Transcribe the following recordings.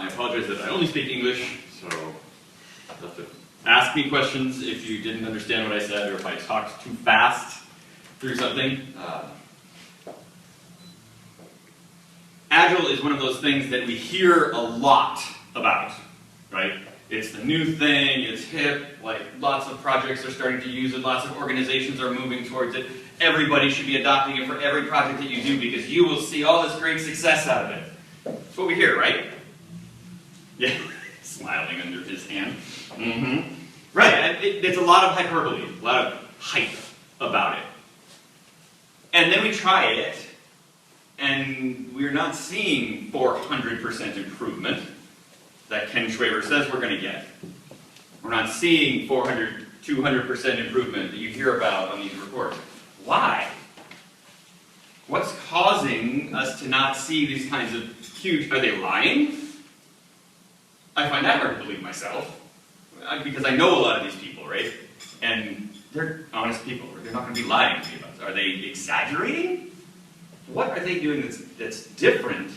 I apologize that I only speak English, so you'll have to ask me questions if you didn't understand what I said or if I talked too fast through something. Agile is one of those things that we hear a lot about, right? It's the new thing, it's hip, like lots of projects are starting to use it, lots of organizations are moving towards it. Everybody should be adopting it for every project that you do because you will see all this great success out of it. That's what we hear, right? Yeah, smiling under his hand. Mm-hmm. Right, it's a lot of hyperbole, a lot of hype about it. And then we try it, and we're not seeing 400% improvement that Ken Schwaber says we're going to get. We're not seeing 400, 200% improvement that you hear about on these reports. Why? What's causing us to not see these kinds of huge... Are they lying? I find that hard to believe myself, because I know a lot of these people, right? And they're honest people. They're not going to be lying to me about this. Are they exaggerating? What are they doing that's different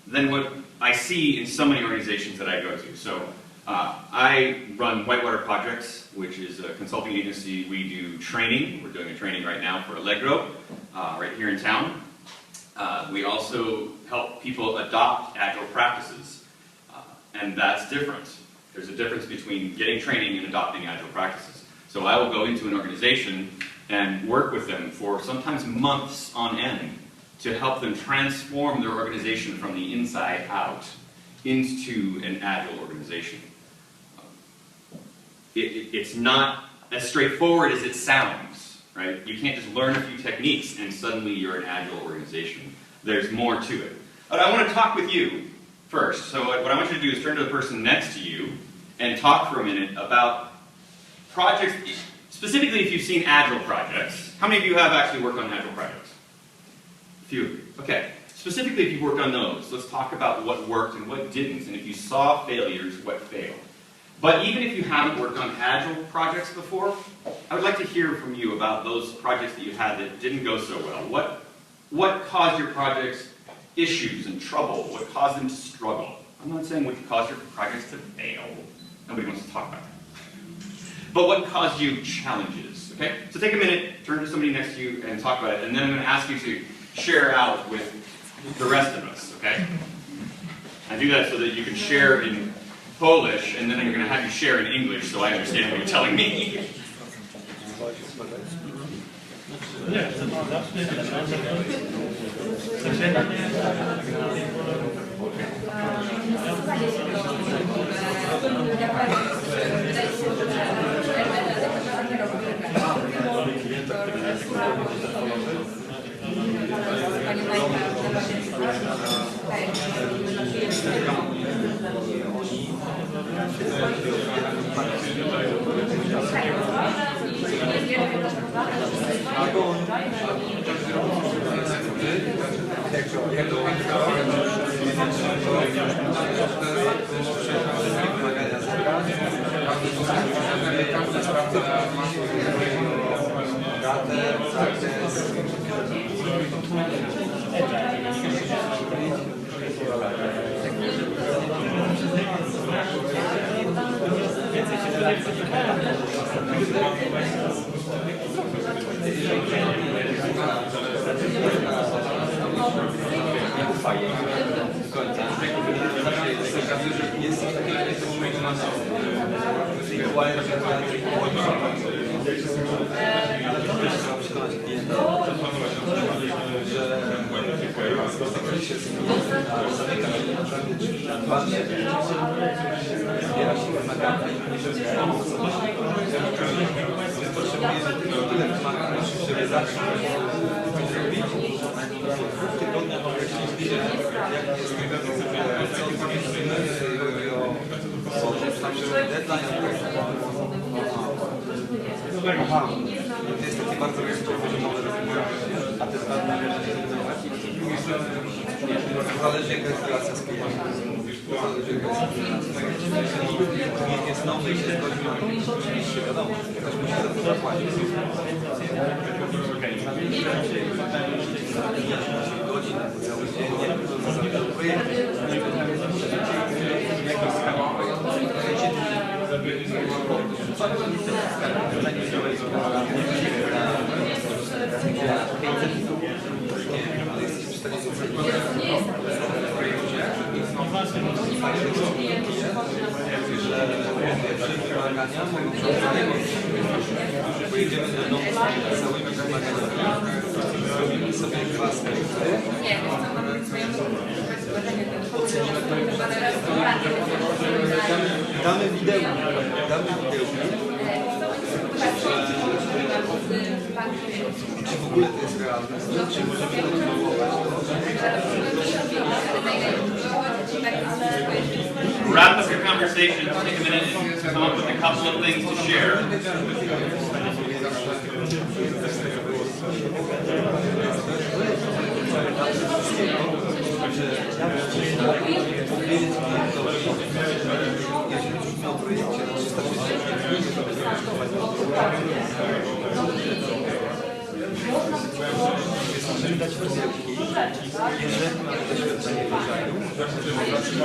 than what I see in so many organizations that I go to? So I run Whitewater Projects, which is a consulting agency. We do training. We're doing a training right now for Allegro, right here in town. We also help people adopt agile practices, and that's different. There's a difference between getting training and adopting agile practices. So I will go into an organization and work with them for sometimes months on end to help them transform their organization from the inside out into an agile organization. It's not as straightforward as it sounds, right? You can't just learn a few techniques and suddenly you're an agile organization. There's more to it. But I want to talk with you first. So what I want you to do is turn to the person next to you and talk for a minute about projects, specifically if you've seen agile projects. How many of you have actually worked on agile projects? A few of you. Okay. Specifically if you've worked on those, let's talk about what worked and what didn't, and if you saw failures, what failed. But even if you haven't worked on agile projects before, I would like to hear from you about those projects that you had that didn't go so well. What caused your projects issues and trouble? What caused them to struggle? I'm not saying what caused your projects to fail. Nobody wants to talk about that. But what caused you challenges, okay? So take a minute, turn to somebody next to you and talk about it, and then I'm going to ask you to share out with the rest of us, okay? I do that so that you can share in Polish, and then I'm going to have you share in English so I understand what you're telling me. Zależy jaka jest relacja z klientem. Zależy jaka jest. Jeśli nikt jest nowy i się zgodzi, oczywiście wiadomo, ktoś musi za to zapłacić. Godzin, cały dzień, nie wiem, to za projekty. wszelkie wymagania mogą być pojedziemy do domu z całymi wymaganiami, zrobimy sobie dwa sklepy, ocenimy to, damy widełki, czy w ogóle to jest realne, czy możemy kontynuować Wrap up your conversation, take a minute and come up with a couple of things to share. Możemy dać wysyłki, jeżeli mamy doświadczenie w agile'u,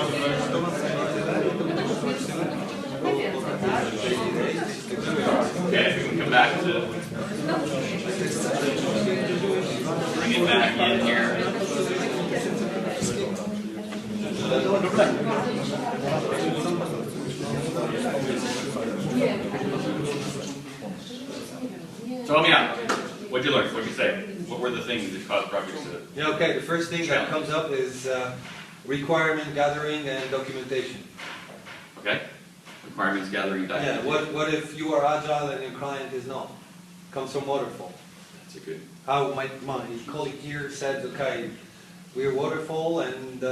Okay, we can come back to bring it back in here. So help me out. What'd you learn? What'd you say? What were the things that caused projects to... Yeah, okay, the first thing that comes up is requirement gathering and documentation. Okay. Requirements gathering, documentation. Yeah, what if you are agile and your client is not? Comes from waterfall. That's a good... How my colleague here said, okay, we're waterfall, and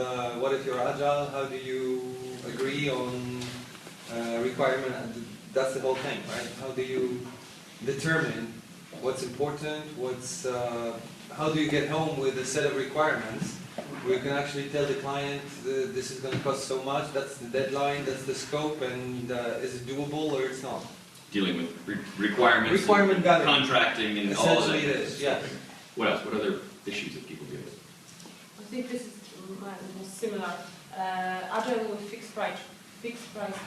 what if you're agile? How do you agree on requirement? That's the whole thing, right? How do you determine what's important? How do you get home with a set of requirements? We can actually tell the client this is going to cost so much. That's the deadline. That's the scope, and is it doable or it's not? Dealing with requirements, Requirement gathering, contracting, and all of that. essentially it is. Yeah. What else? What other issues that people deal with? I think this is similar. Agile with fixed price projects.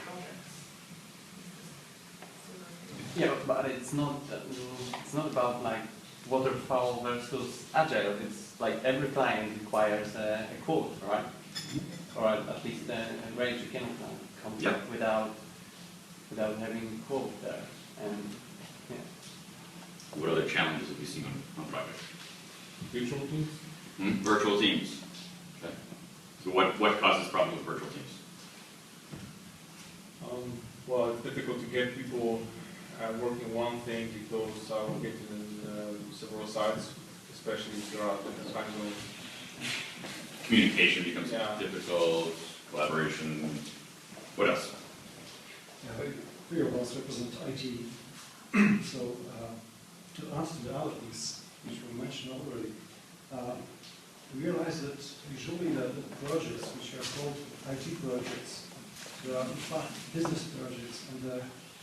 Yeah, but it's not about like waterfall versus agile. It's like every client requires a quote, right? Or at least a range you can come up without having a quote there. And yeah. What other challenges have you seen on projects? Virtual teams? Virtual teams. Okay. So what causes problems with virtual teams? Well, it's difficult to get people working one thing because we're located in several sites, especially if there are different time zones. Communication becomes difficult, collaboration. What else? Three of us represent IT. So to answer the other things which were mentioned already, we realize that usually the projects which are called IT projects, there are in fact business projects, and the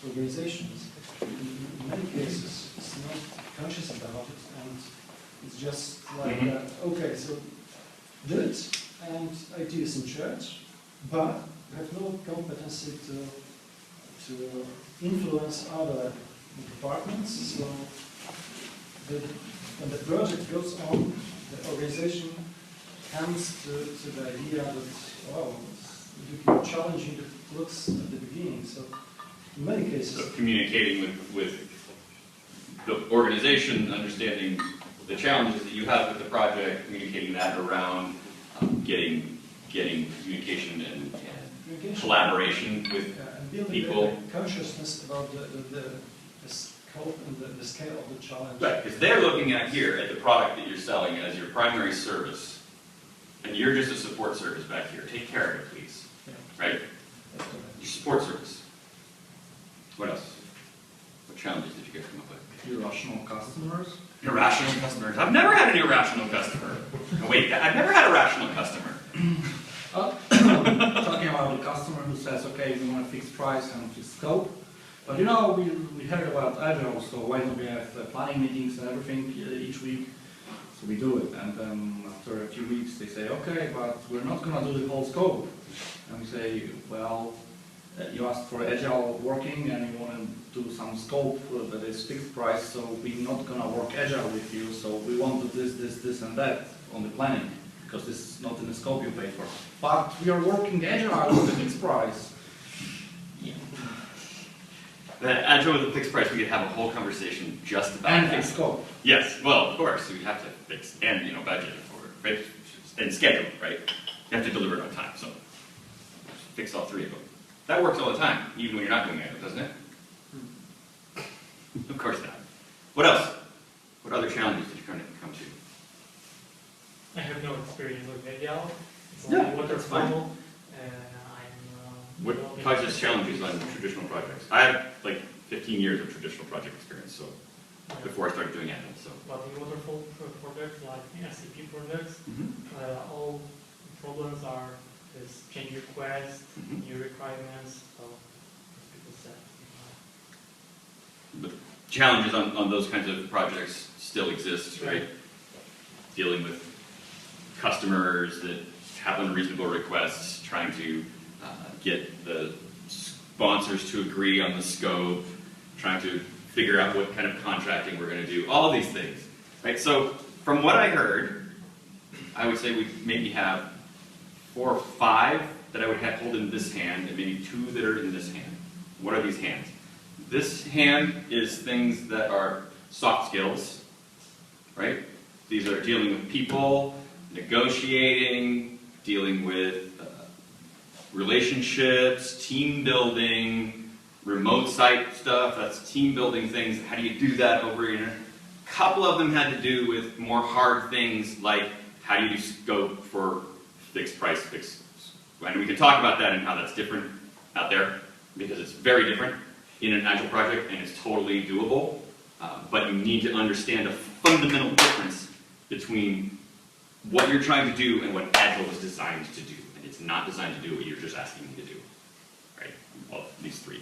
organizations in many cases is not conscious about it, and it's just like okay, so do it, and IT is in charge, but we have no competency to influence other departments. So when the project goes on, the organization comes to the idea that, wow, it's looking challenging than it looks at the beginning. So in many cases... So communicating with the organization, understanding the challenges that you have with the project, communicating that around, getting communication and collaboration with people. The consciousness about the scope and the scale of the challenge. Right, because they're looking at here at the product that you're selling as your primary service, and you're just a support service back here. Take care of it, please. Yeah. Right? Your support service. What else? What challenges did you guys come up with? Irrational customers. Irrational customers. I've never had an irrational customer. No, wait, I've never had a rational customer. Talking about the customer who says, okay, we want a fixed price and fixed scope. But you know, we heard about agile, so why don't we have planning meetings and everything each week? So we do it, and then after a few weeks they say, okay, but we're not going to do the whole scope. And we say, well, you asked for agile working and you want to do some scope that is fixed price, so we're not going to work agile with you, so we want to do this, and that on the planning. because this is not in the scope you pay for. But we are working agile with a fixed price. That agile with a fixed price, we could have a whole conversation just about And that. fixed scope. Yes, well, of course, we have to fix and, budget for it, and schedule, right? You have to deliver it on time, so fix all three of them. That works all the time, even when you're not doing agile, doesn't it? Of course not. What else? What other challenges did you come to? I have no experience with agile. It's Yeah, only that's fine. waterfall. What causes challenges on traditional projects? I have like 15 years of traditional project experience, so before I started doing agile, so. But in waterfall projects like SCP projects, all problems are this change requests, new requirements, so as people said. But challenges on those kinds of projects still exist, right? Dealing with customers that have unreasonable requests, trying to get the sponsors to agree on the scope, trying to figure out what kind of contracting we're going to do, all of these things, right? So from what I heard, I would say we maybe have 4 or 5 that I would have hold in this hand, and maybe 2 that are in this hand. What are these hands? This hand is things that are soft skills, right? These are dealing with people, negotiating, dealing with relationships, team building, remote site stuff, that's team building things. How do you do that over here? A couple of them had to do with more hard things like how do you do scope for fixed price, fixed. And we can talk about that and how that's different out there, because it's very different in an agile project and it's totally doable. But you need to understand a fundamental difference between what you're trying to do and what agile was designed to do. And it's not designed to do what you're just asking me to do. Right? Well, these 3.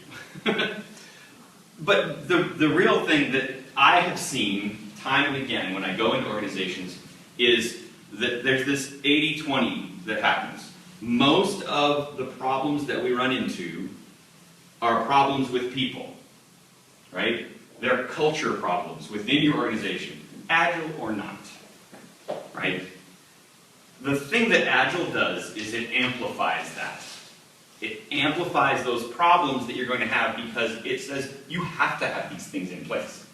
But the real thing that I have seen time and again when I go into organizations is that there's this 80-20 that happens. Most of the problems that we run into are problems with people, right? They're culture problems within your organization, agile or not, right? The thing that agile does is it amplifies that. It amplifies those problems that you're going to have because it says you have to have these things in place,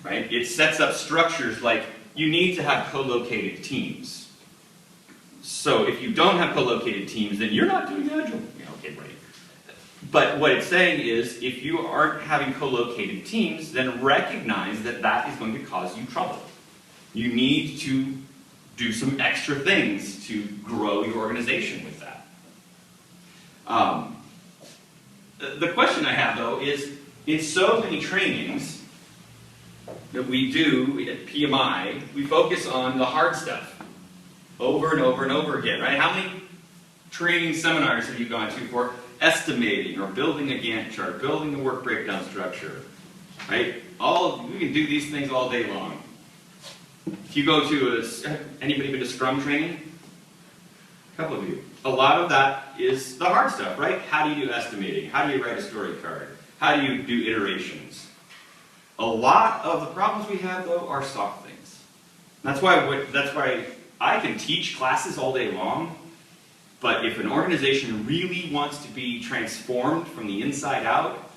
right? It sets up structures like you need to have co-located teams. So if you don't have co-located teams, then you're not doing agile. Yeah, okay, right. But what it's saying is, if you aren't having co-located teams, then recognize that that is going to cause you trouble. You need to do some extra things to grow your organization with that. The question I have, though, is in so many trainings that we do at PMI, we focus on the hard stuff over and over and over again, right? How many training seminars have you gone to for estimating or building a Gantt chart, building a work breakdown structure, right? We can do these things all day long. If you go to anybody been to Scrum training? A couple of you. A lot of that is the hard stuff, right? How do you do estimating? How do you write a story card? How do you do iterations? A lot of the problems we have, though, are soft things. That's why I can teach classes all day long, but if an organization really wants to be transformed from the inside out,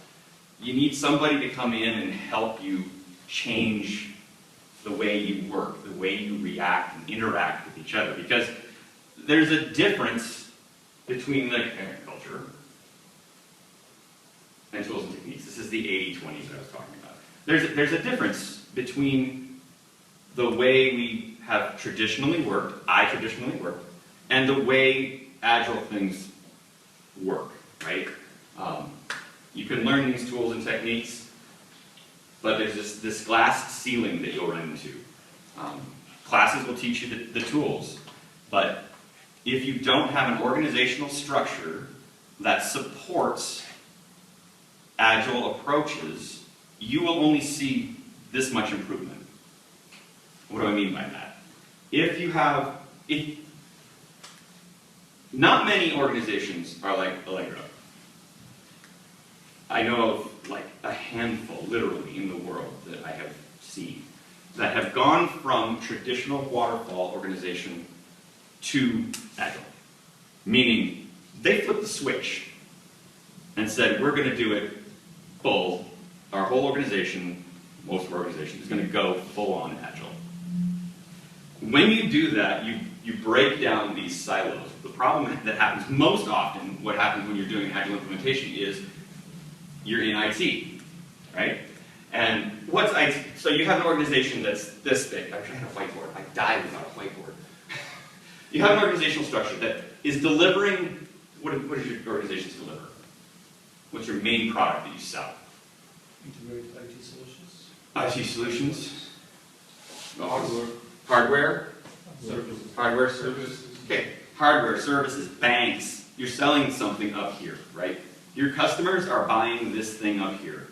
you need somebody to come in and help you change the way you work, the way you react and interact with each other. Because there's a difference between the culture and tools and techniques. This is the 80-20 that I was talking about. There's a difference between the way we have traditionally worked, I traditionally worked, and the way agile things work, right? You can learn these tools and techniques, but there's this glass ceiling that you'll run into. Classes will teach you the tools, but if you don't have an organizational structure that supports agile approaches, you will only see this much improvement. What do I mean by that? Not many organizations are like Allegro. I know of like a handful, literally, in the world that I have seen that have gone from traditional waterfall organization to Agile. Meaning, they flipped the switch and said, we're going to do it full. Our whole organization, most of our organization, is going to go full on Agile. When you do that, you break down these silos. The problem that happens most often, what happens when you're doing Agile implementation is you're in IT, right? And what's IT? So you have an organization that's this big. I wish I had a whiteboard. I die without a whiteboard. You have an organizational structure that is delivering, what does your organization deliver? What's your main product that you sell? Integrated IT solutions. IT solutions? Hardware. Hardware? Services. Hardware services? Okay, hardware services, banks. You're selling something up here, right? Your customers are buying this thing up here.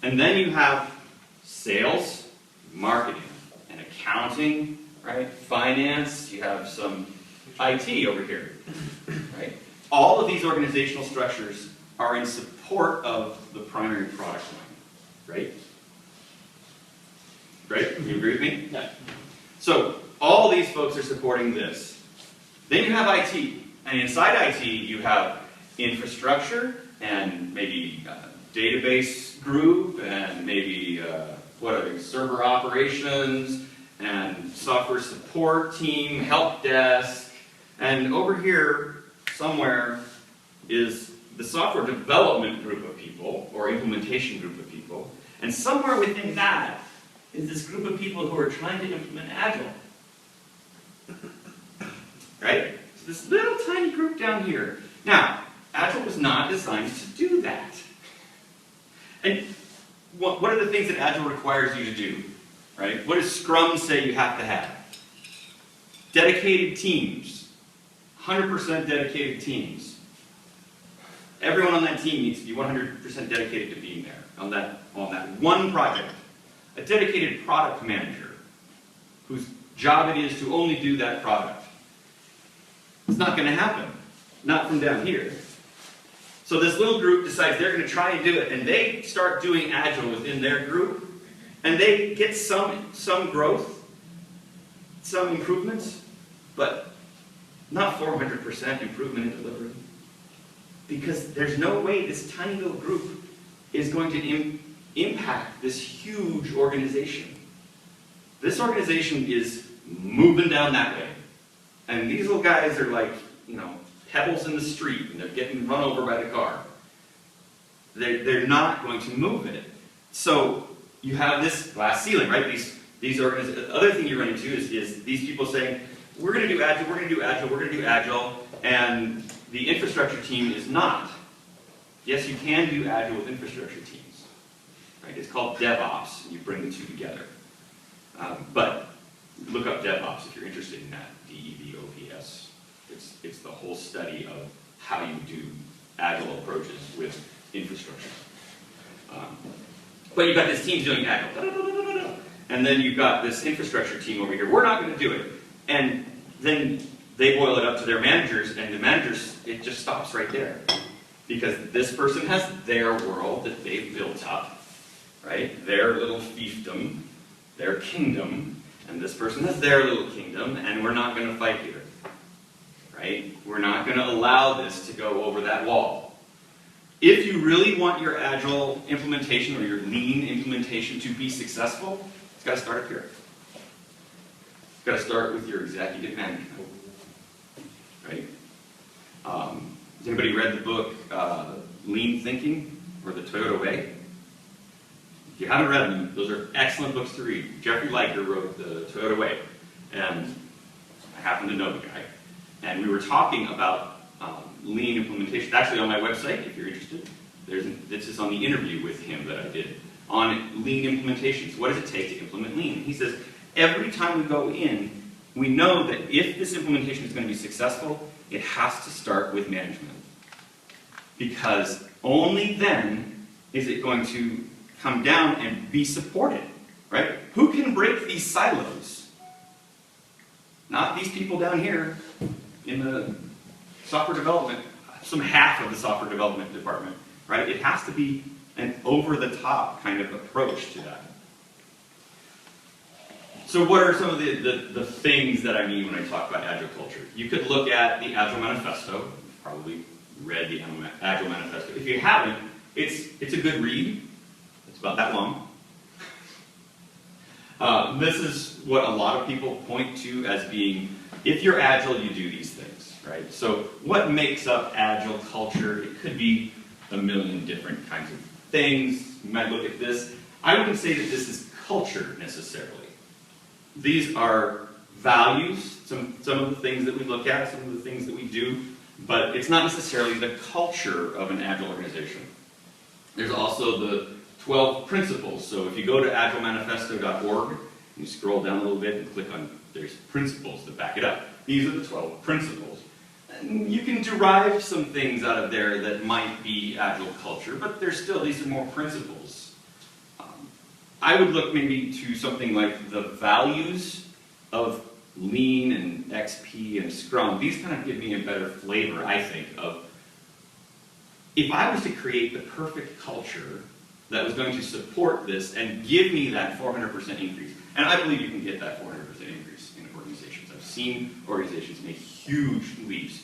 And then you have sales, marketing, and accounting, right? Finance, you have some IT over here, right? All of these organizational structures are in support of the primary product line, right? Right? You agree with me? Yeah. So all these folks are supporting this. Then you have IT, and inside IT you have infrastructure and maybe database group and maybe what are they, server operations and software support team, help desk, and over here somewhere is the software development group of people or implementation group of people, and somewhere within that is this group of people who are trying to implement Agile. Right? So this little tiny group down here. Now, Agile was not designed to do that. And what are the things that Agile requires you to do? Right? What does Scrum say you have to have? Dedicated teams. 100% dedicated teams. Everyone on that team needs to be 100% dedicated to being there on that one project. A dedicated product manager whose job it is to only do that product. It's not going to happen. Not from down here. So this little group decides they're going to try and do it, and they start doing Agile within their group, and they get some growth, some improvements, but not 400% improvement in delivery. Because there's no way this tiny little group is going to impact this huge organization. This organization is moving down that way. And these little guys are like, pebbles in the street, and they're getting run over by the car. They're not going to move it. So you have this glass ceiling, right? These organizations. The other thing you run into is these people saying, we're going to do Agile, we're going to do Agile, we're going to do Agile, and the infrastructure team is not. Yes, you can do Agile with infrastructure teams. Right? It's called DevOps, and you bring the two together. But look up DevOps if you're interested in that, DEVOPS. It's the whole study of how you do Agile approaches with infrastructure. But you've got this team doing Agile, and then you've got this infrastructure team over here. We're not going to do it. And then they boil it up to their managers, and the managers, it just stops right there. Because this person has their world that they've built up, right? Their little fiefdom, their kingdom, and this person has their little kingdom, and we're not going to fight here. Right? We're not going to allow this to go over that wall. If you really want your Agile implementation or your lean implementation to be successful, it's got to start up here. It's got to start with your executive management. Right? Has anybody read the book Lean Thinking or The Toyota Way? If you haven't read them, those are excellent books to read. Jeffrey Liker wrote The Toyota Way, and I happen to know the guy. And we were talking about lean implementation. It's actually on my website, if you're interested. This is on the interview with him that I did on lean implementations. What does it take to implement lean? He says, every time we go in, we know that if this implementation is going to be successful, it has to start with management. Because only then is it going to come down and be supported, right? Who can break these silos? Not these people down here in the software development, some half of the software development department, right? It has to be an over-the-top kind of approach to that. So what are some of the things that I mean when I talk about Agile culture? You could look at the Agile Manifesto. You've probably read the Agile Manifesto. If you haven't, it's a good read. It's about that long. This is what a lot of people point to as being, if you're Agile, you do these things, right? So what makes up Agile culture? It could be a million different kinds of things. You might look at this. I wouldn't say that this is culture necessarily. These are values, some of the things that we look at, some of the things that we do, but it's not necessarily the culture of an Agile organization. There's also the 12 principles. So if you go to agilemanifesto.org, you scroll down a little bit and click on, there's principles that back it up. These are the 12 principles. And you can derive some things out of there that might be Agile culture, but these are more principles. I would look maybe to something like the values of Lean and XP and Scrum. These kind of give me a better flavor, I think, of if I was to create the perfect culture that was going to support this and give me that 400% increase. And I believe you can get that 400% increase in organizations. I've seen organizations make huge leaps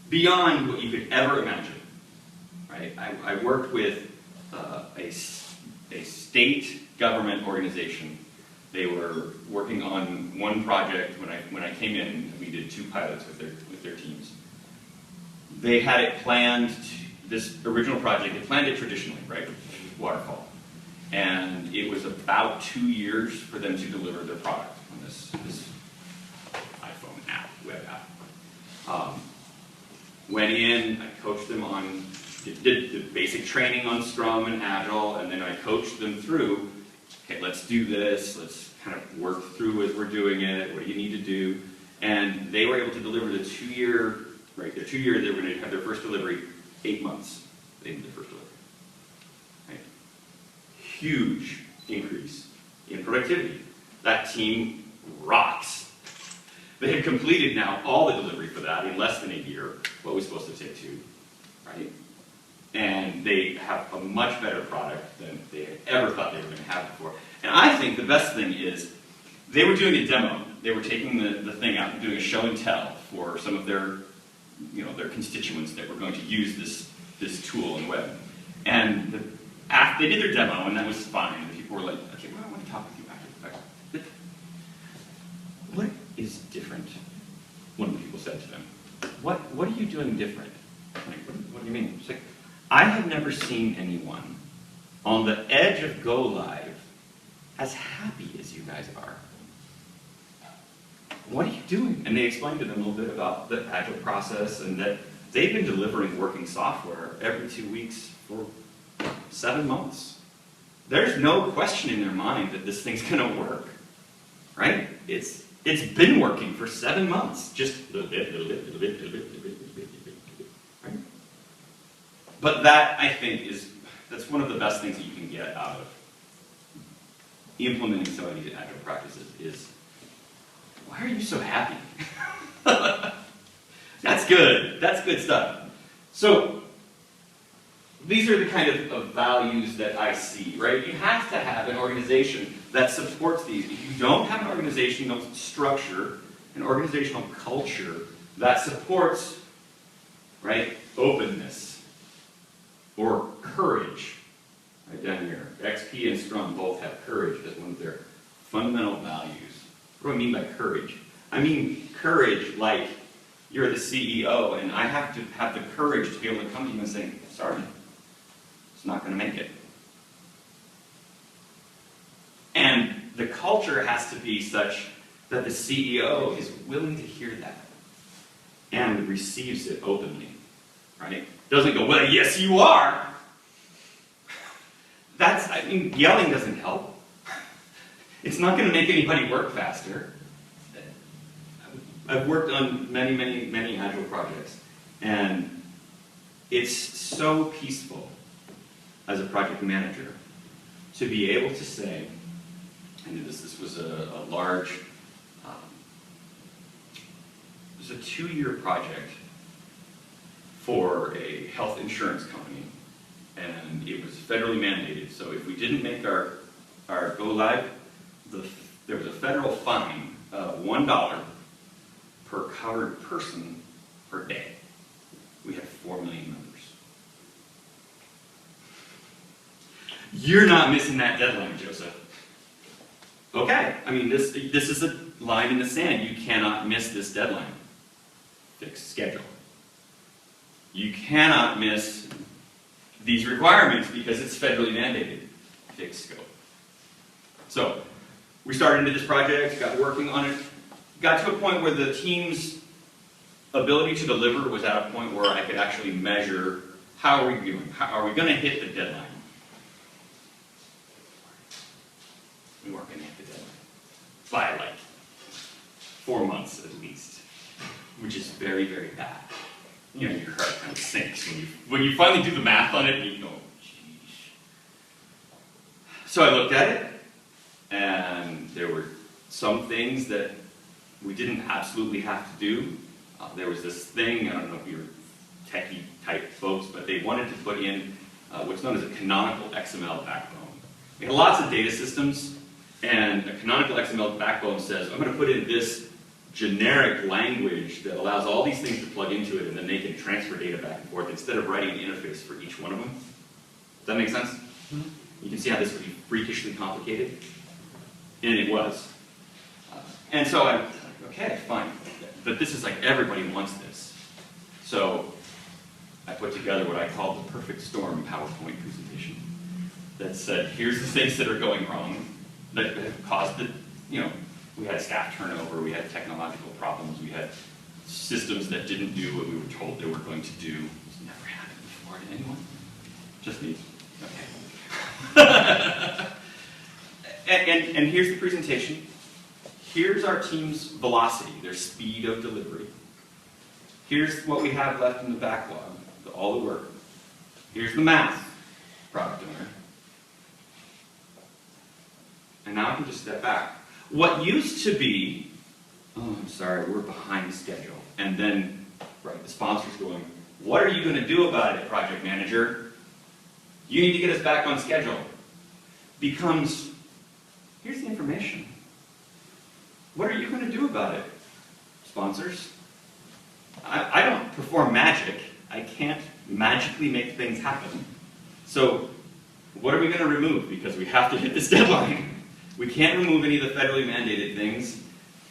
beyond what you could ever imagine. Right? I worked with a state government organization. They were working on one project when I came in. We did 2 pilots with their teams. They had it planned. This original project, they planned it traditionally, right? Waterfall. And it was about 2 years for them to deliver their product on this iPhone app, web app. Went in, I coached them on, did the basic training on Scrum and Agile, and then I coached them through, okay, let's do this, let's kind of work through as we're doing it, what do you need to do? And they were able to deliver the 2-year, right, their 2 years, they were going to have their first delivery 8 months. They did their first delivery. Right? Huge increase in productivity. That team rocks. They have completed now all the delivery for that in less than a year, what was supposed to take 2, right? And they have a much better product than they had ever thought they were going to have before. And I think the best thing is they were doing a demo. They were taking the thing out and doing a show and tell for some of their constituents that were going to use this tool and web. And after they did their demo, and that was fine. And people were like, okay, well, I want to talk with you after. What is different? One of the people said to them, what are you doing different? Like, what do you mean? It's like, I have never seen anyone on the edge of go live as happy as you guys are. What are you doing? And they explained to them a little bit about the Agile process and that they've been delivering working software every 2 weeks for 7 months. There's no question in their mind that this thing's going to work, right? It's been working for 7 months, just little bit, right? But that, I think, that's one of the best things that you can get out of implementing some of these Agile practices is, why are you so happy? That's good. That's good stuff. So these are the kind of values that I see, right? You have to have an organization that supports these. If you don't have an organizational structure, an organizational culture that supports, right, openness or courage, right down here. XP and Scrum both have courage as one of their fundamental values. What do I mean by courage? I mean courage like you're the CEO and I have to have the courage to be able to come to you and say, sorry, it's not going to make it. And the culture has to be such that the CEO is willing to hear that and receives it openly, right? Doesn't go, well, yes, you are. Yelling doesn't help. It's not going to make anybody work faster. I've worked on many, many, many Agile projects, and it's so peaceful as a project manager to be able to say, and this was a large, it was a 2-year project for a health insurance company, and it was federally mandated. So if we didn't make our go live, there was a federal fine of $1 per covered person per day. We had 4 million members. You're not missing that deadline, Joseph. Okay, I mean, this is a line in the sand. You cannot miss this deadline. Fixed schedule. You cannot miss these requirements because it's federally mandated. Fixed scope. So, we started into this project, got working on it, got to a point where the team's ability to deliver was at a point where I could actually measure how are we doing? How are we going to hit the deadline? We weren't going to hit the deadline. By like 4 months at least, which is very, very bad. You know, your heart kind of sinks when you finally do the math on it and you go, geez. So I looked at it, and there were some things that we didn't absolutely have to do. There was this thing, I don't know if you're techie type folks, but they wanted to put in what's known as a canonical XML backbone. We had lots of data systems, and a canonical XML backbone says, I'm going to put in this generic language that allows all these things to plug into it, and then they can transfer data back and forth instead of writing an interface for each one of them. Does that make sense? Mm-hmm. You can see how this would be freakishly complicated. And it was. And so I'm like, okay, fine. But this is like, everybody wants this. So I put together what I call the perfect storm PowerPoint presentation that said, here's the things that are going wrong that have caused the, we had staff turnover, we had technological problems, we had systems that didn't do what we were told they were going to do. It's never happened before to anyone. Just me. Okay. and here's the presentation. Here's our team's velocity, their speed of delivery. Here's what we have left in the backlog, all the work. Here's the math, product owner. And now I can just step back. What used to be, oh, I'm sorry, we're behind schedule. And then, right, the sponsor's going, what are you going to do about it, project manager? You need to get us back on schedule. Becomes, here's the information. What are you going to do about it, sponsors? I don't perform magic. I can't magically make things happen. So, what are we going to remove? Because we have to hit this deadline. We can't remove any of the federally mandated things.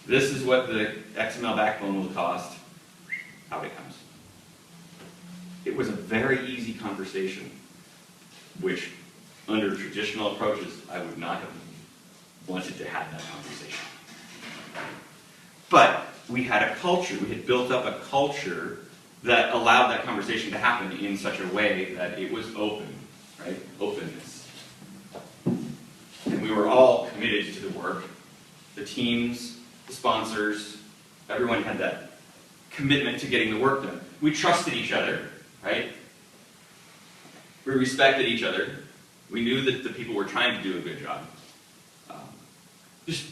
This is what the XML backbone will cost. Out it comes. It was a very easy conversation, which, under traditional approaches, I would not have wanted to have that conversation. But we had a culture, we had built up a culture that allowed that conversation to happen in such a way that it was open, right? Openness. And we were all committed to the work. The teams, the sponsors, everyone had that commitment to getting the work done. We trusted each other, right? We respected each other. We knew that the people were trying to do a good job. Just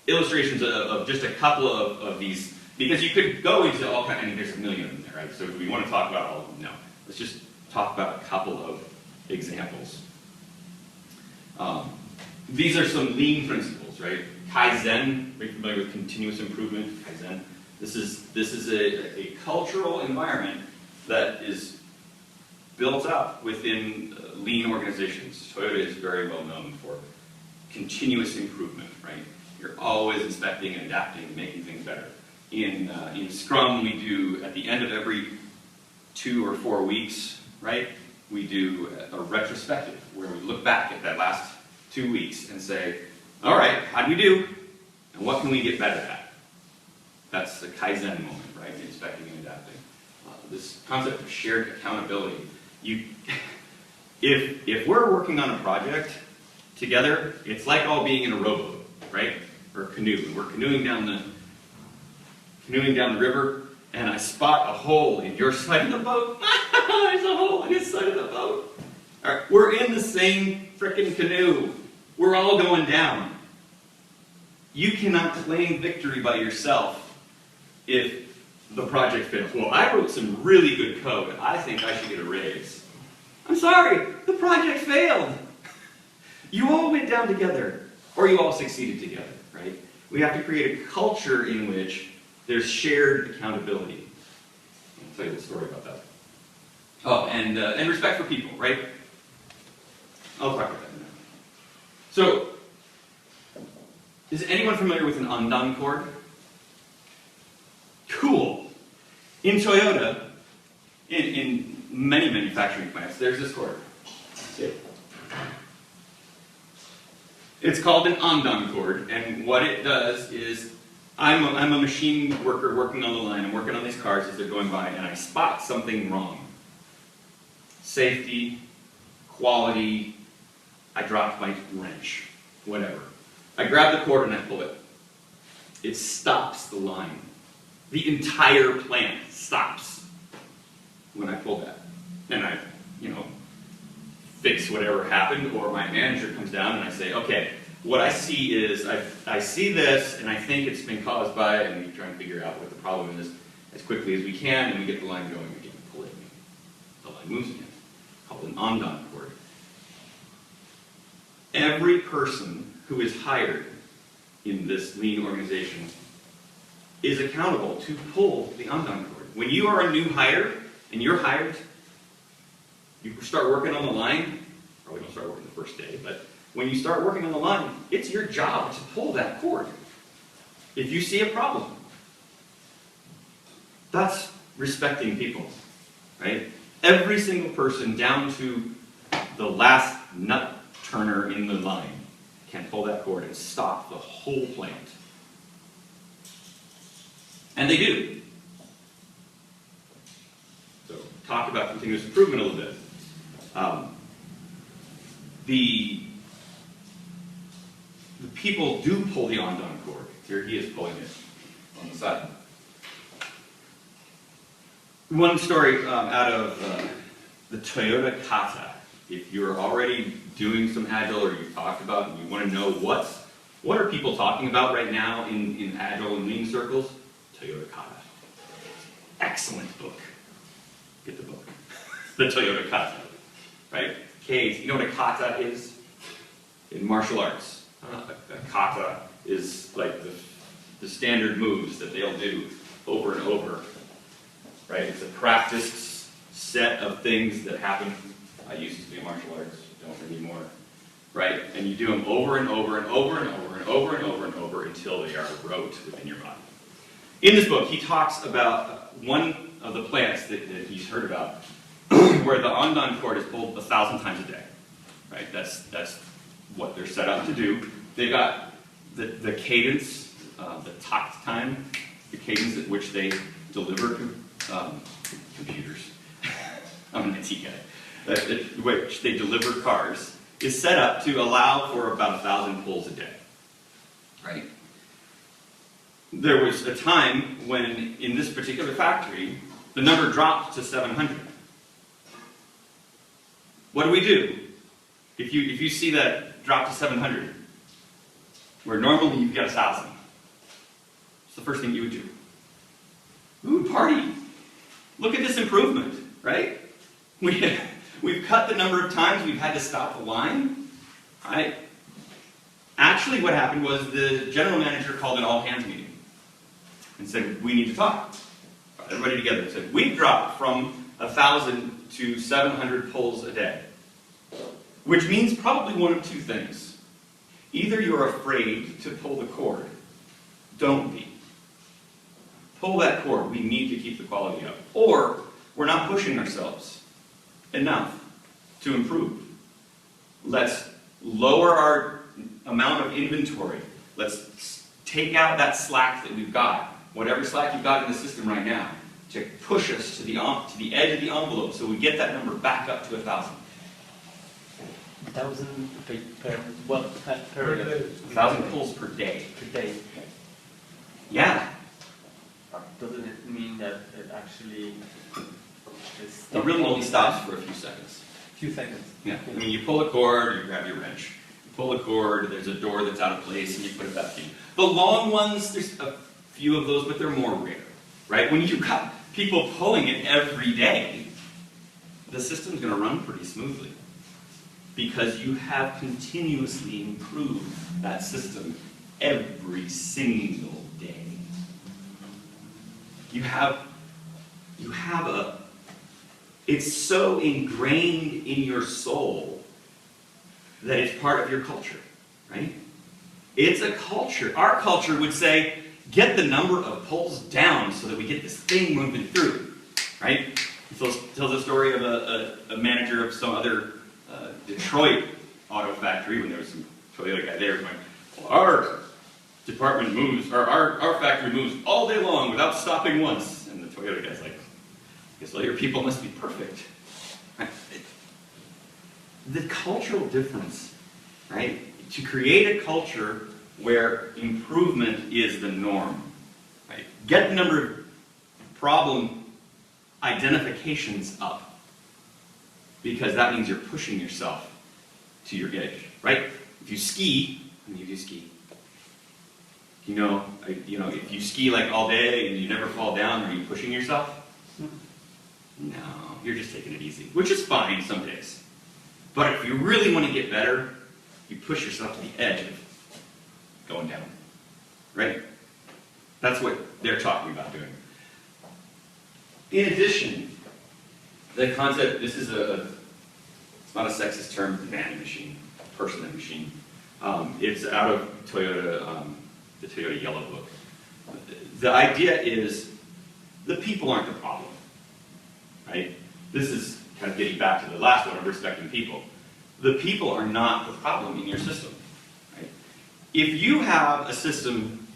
illustrations of just a couple of these, because you could go into all kinds, I mean, there's a million of them there, right? So do we want to talk about all of them? No. Let's just talk about a couple of examples. These are some lean principles, right? Kaizen, are you familiar with continuous improvement? Kaizen. This is a cultural environment that is built up within lean organizations. Toyota is very well known for continuous improvement, right? You're always inspecting and adapting and making things better. In Scrum, we do, at the end of every 2 or 4 weeks, right, we do a retrospective where we look back at that last 2 weeks and say, all right, how did we do? And what can we get better at? That's the Kaizen moment, right? Inspecting and adapting. This concept of shared accountability. If we're working on a project together, it's like all being in a rowboat, right? Or a canoe. And we're canoeing down the river, and I spot a hole in your side of the boat. There's a hole in his side of the boat. All right, we're in the same frickin' canoe. We're all going down. You cannot claim victory by yourself if the project fails. Well, I wrote some really good code. I think I should get a raise. I'm sorry, the project failed. You all went down together. or you all succeeded together, right? We have to create a culture in which there's shared accountability. I'll tell you a story about that. Oh, and respect for people, right? I'll talk about that in a minute. So, is anyone familiar with an undone cord? Cool. In Toyota, in many manufacturing plants, there's this cord. See it? It's called an undone cord, and what it does is, I'm a machine worker working on the line. I'm working on these cars as they're going by, and I spot something wrong. Safety, quality, I dropped my wrench, whatever. I grab the cord and I pull it. It stops the line. The entire plant stops when I pull that. And I, fix whatever happened, or my manager comes down and I say, okay, what I see is, I see this, and I think it's been caused by, and we try and figure out what the problem is as quickly as we can, and we get the line going again, pull it, the line moves again. Called an undone cord. Every person who is hired in this lean organization is accountable to pull the undone cord. When you are a new hire, and you're hired, you start working on the line, probably don't start working the first day, but when you start working on the line, it's your job to pull that cord. If you see a problem, that's respecting people, right? Every single person, down to the last nut turner in the line, can pull that cord and stop the whole plant. And they do. So, talk about continuous improvement a little bit. The people do pull the undone cord. Here he is pulling it on the side. One story out of the Toyota Kata. If you're already doing some Agile, or you've talked about and you want to know what are people talking about right now in Agile and Lean circles, Toyota Kata. Excellent book. Get the book. The Toyota Kata. Right? Kate, you know what a kata is? In martial arts. A kata is like the standard moves that they'll do over and over. Right? It's a practiced set of things that happen. I used to do martial arts, don't anymore. Right? And you do them over and over and over and over and over and over and over until they are rote within your body. In this book, he talks about one of the plants that he's heard about where the undone cord is pulled 1,000 times a day. Right? That's what they're set up to do. They've got the cadence, the takt time, the cadence at which they deliver computers. I'm an IT guy. At which they deliver cars is set up to allow for about 1,000 pulls a day. Right? There was a time when, in this particular factory, the number dropped to 700. What do we do? If you see that drop to 700, where normally you've got 1,000, what's the first thing you would do? We would party. Look at this improvement, right? We've cut the number of times we've had to stop the line, right? Actually, what happened was the general manager called an all-hands meeting and said, we need to talk. Brought everybody together and said, we've dropped from 1,000 to 700 pulls a day. Which means probably one of two things. Either you're afraid to pull the cord. Don't be. Pull that cord. We need to keep the quality up. Or we're not pushing ourselves enough to improve. Let's lower our amount of inventory. Let's take out that slack that we've got, whatever slack you've got in the system right now, to push us to the edge of the envelope so we get that number back up to 1,000. 1,000 per what period? 1,000 pulls per day. Per day. Yeah. Doesn't it mean that it actually is It really only stops for a few seconds. few seconds? Yeah. I mean, you pull a cord, you grab your wrench. You pull a cord, there's a door that's out of place, and you put it back in. The long ones, there's a few of those, but they're more rare. Right? When you've got people pulling it every day, the system's going to run pretty smoothly. because you have continuously improved that system every single day. You have it's so ingrained in your soul that it's part of your culture, right? It's a culture. Our culture would say, get the number of poles down so that we get this thing moving through, right? It tells a story of a manager of some other Detroit auto factory when there was some Toyota guy there going, well, our department moves, or our factory moves all day long without stopping once. And the Toyota guy's like, I guess all your people must be perfect. Right? The cultural difference, right? To create a culture where improvement is the norm, right? Get the number of problem identifications up, because that means you're pushing yourself to your edge, right? If you ski, if you ski like all day and you never fall down, are you pushing yourself? No, you're just taking it easy, which is fine some days. But if you really want to get better, you push yourself to the edge of going down, right? That's what they're talking about doing. In addition, the concept, it's not a sexist term, man machine, person and machine. It's out of Toyota, the Toyota Yellow Book. The idea is the people aren't the problem, right? This is kind of getting back to the last one of respecting people. The people are not the problem in your system, right? If you have a system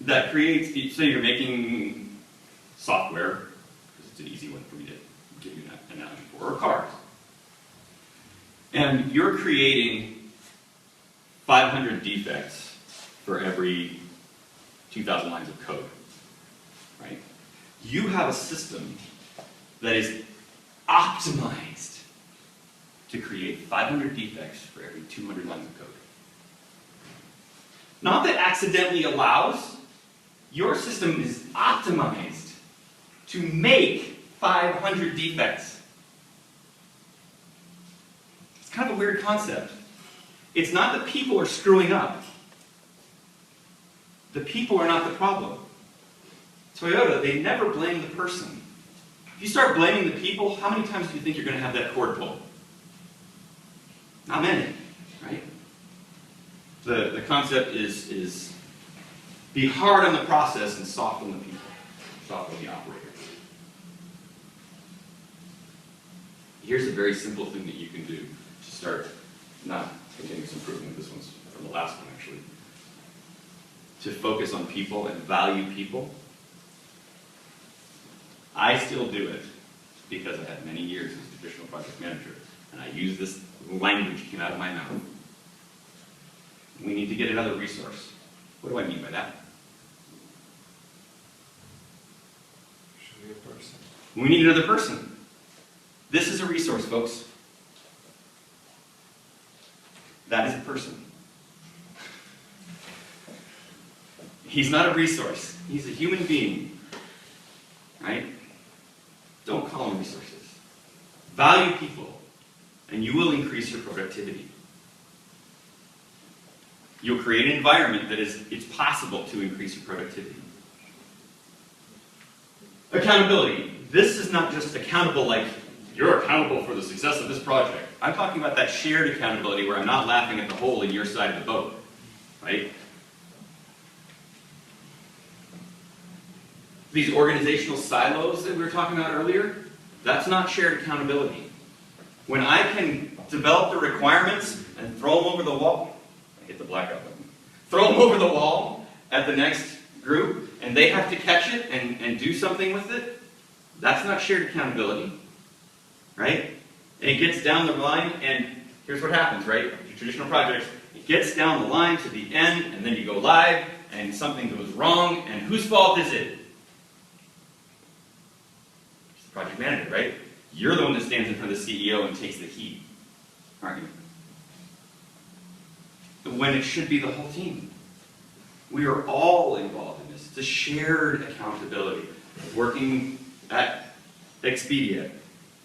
that creates, say you're making software, because it's an easy one for me to give you an analogy for, or cars, and you're creating 500 defects for every 2,000 lines of code, right? You have a system that is optimized to create 500 defects for every 200 lines of code. Not that accidentally allows, your system is optimized to make 500 defects. It's kind of a weird concept. It's not that people are screwing up. The people are not the problem. Toyota, they never blame the person. If you start blaming the people, how many times do you think you're going to have that cord pulled? Not many, right? The concept is be hard on the process and soft on the people, soft on the operator. Here's a very simple thing that you can do to start not continuous improvement. This one's from the last one, actually. To focus on people and value people. I still do it because I had many years as a traditional project manager, and I use this language that came out of my mouth. We need to get another resource. What do I mean by that? Should be a person. We need another person. This is a resource, folks. That is a person. He's not a resource. He's a human being. Right? Don't call them resources. Value people, and you will increase your productivity. You'll create an environment that it's possible to increase your productivity. Accountability. This is not just accountable like you're accountable for the success of this project. I'm talking about that shared accountability where I'm not laughing at the hole in your side of the boat. Right? These organizational silos that we were talking about earlier, that's not shared accountability. When I can develop the requirements and throw them over the wall, I hit the blackout button, throw them over the wall at the next group, and they have to catch it and do something with it, that's not shared accountability, right? And it gets down the line, and here's what happens, right? Traditional projects, it gets down the line to the end, and then you go live, and something goes wrong, and whose fault is it? It's the project manager, right? You're the one that stands in front of the CEO and takes the heat, aren't you? When it should be the whole team. We are all involved in this. It's a shared accountability. Working at Expedia,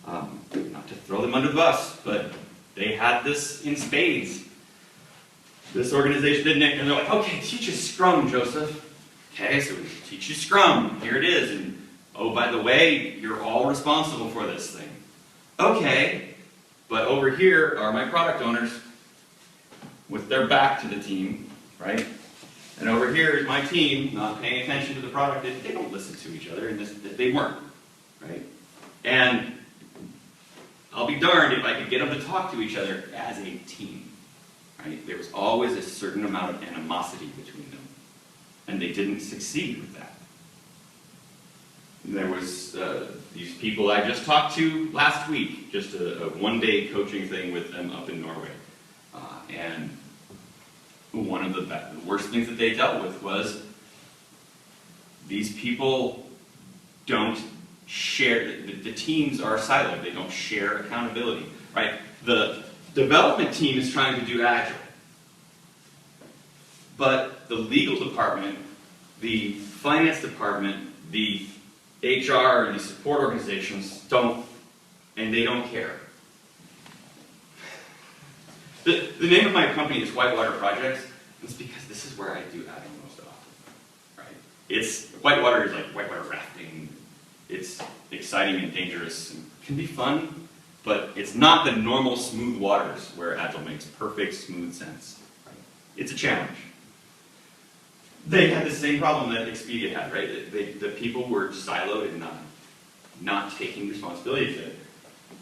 not to throw them under the bus, but They had this in spades. This organization didn't, and they're like, okay, teach us Scrum, Joseph. Okay, so we teach you Scrum. Here it is. And oh, by the way, you're all responsible for this thing. Okay, but over here are my product owners with their back to the team, right? And over here is my team not paying attention to the product. They don't listen to each other, and they weren't, right? And I'll be darned if I could get them to talk to each other as a team, right? There was always a certain amount of animosity between them, and they didn't succeed with that. There was these people I just talked to last week, just a one-day coaching thing with them up in Norway. And one of the worst things that they dealt with was these people don't share, the teams are siloed, they don't share accountability, right? The development team is trying to do agile, but the legal department, the finance department, the HR and the support organizations don't, and they don't care. The name of my company is Whitewater Projects. It's because this is where I do agile most often, right? Whitewater is like whitewater rafting. It's exciting and dangerous and can be fun, but it's not the normal smooth waters where agile makes perfect, smooth sense. Right? It's a challenge. They had the same problem that Expedia had, right? The people were siloed and not taking responsibility. The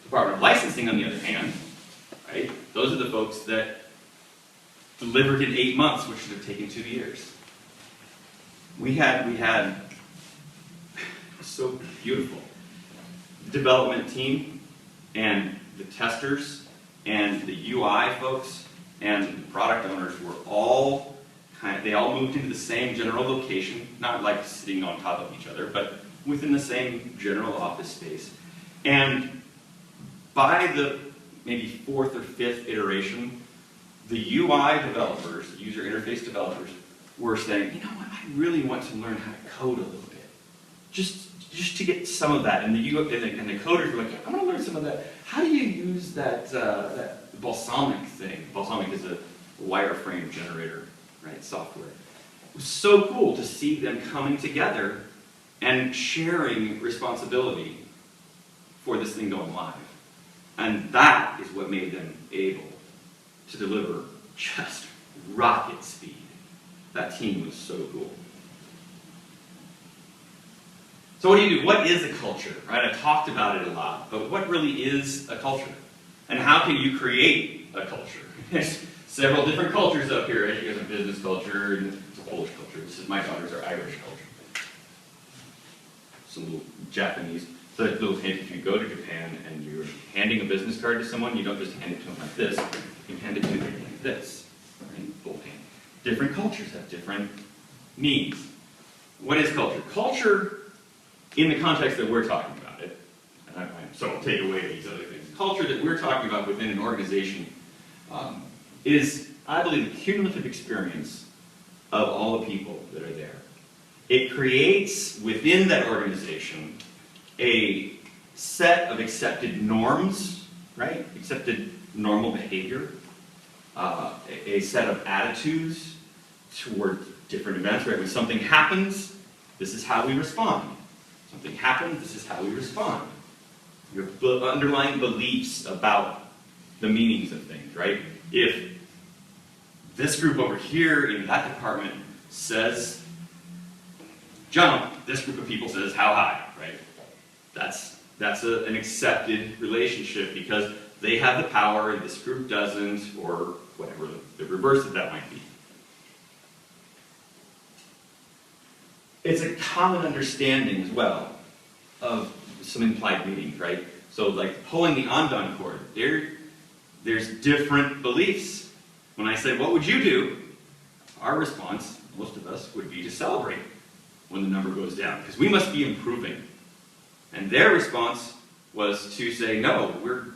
Department of Licensing, on the other hand, right? Those are the folks that delivered in 8 months, which should have taken 2 years. We had so beautiful. The development team and the testers and the UI folks and the product owners were all they all moved into the same general location, not like sitting on top of each other, but within the same general office space. And by the maybe 4th or 5th iteration, the UI developers, user interface developers, were saying, you know what, I really want to learn how to code a little bit. Just to get some of that. And the coders were like, I'm going to learn some of that. How do you use that balsamic thing? Balsamic is a wireframe generator, right, software. It was so cool to see them coming together and sharing responsibility for this thing going live. And that is what made them able to deliver just rocket speed. That team was so cool. So what do you do? What is a culture? Right? I talked about it a lot, but what really is a culture? And how can you create a culture? There's several different cultures up here. Right? You guys have business culture, and it's a Polish culture. This is my daughters are Irish culture. Some little Japanese. So a little hint, if you go to Japan and you're handing a business card to someone, you don't just hand it to them like this. You hand it to them like this. Right? Full hand. Different cultures have different needs. What is culture? Culture, in the context that we're talking about it, so I'll take away these other things. Culture that we're talking about within an organization is, I believe, the cumulative experience of all the people that are there. It creates, within that organization, a set of accepted norms, right? Accepted normal behavior, a set of attitudes toward different events, right? When something happens, this is how we respond. Something happens, this is how we respond. Your underlying beliefs about the meanings of things, right? If this group over here in that department says jump, this group of people says how high, right? That's an accepted relationship because they have the power and this group doesn't, or whatever the reverse of that might be. It's a common understanding as well of some implied meanings, right? So like pulling the Andon cord, there's different beliefs. When I say, what would you do? Our response, most of us, would be to celebrate when the number goes down, because we must be improving. And their response was to say, no,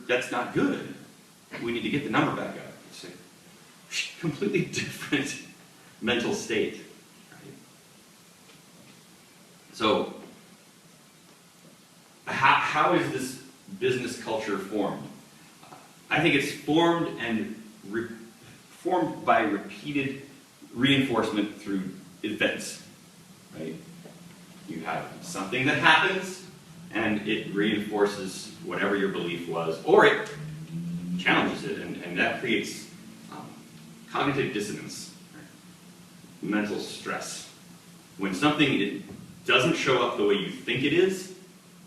that's not good. We need to get the number back up. It's a completely different mental state. Right? So, how is this business culture formed? I think it's formed formed by repeated reinforcement through events, right? You have something that happens, and it reinforces whatever your belief was, or it challenges it, and that creates cognitive dissonance, right? Mental stress. When something doesn't show up the way you think it is,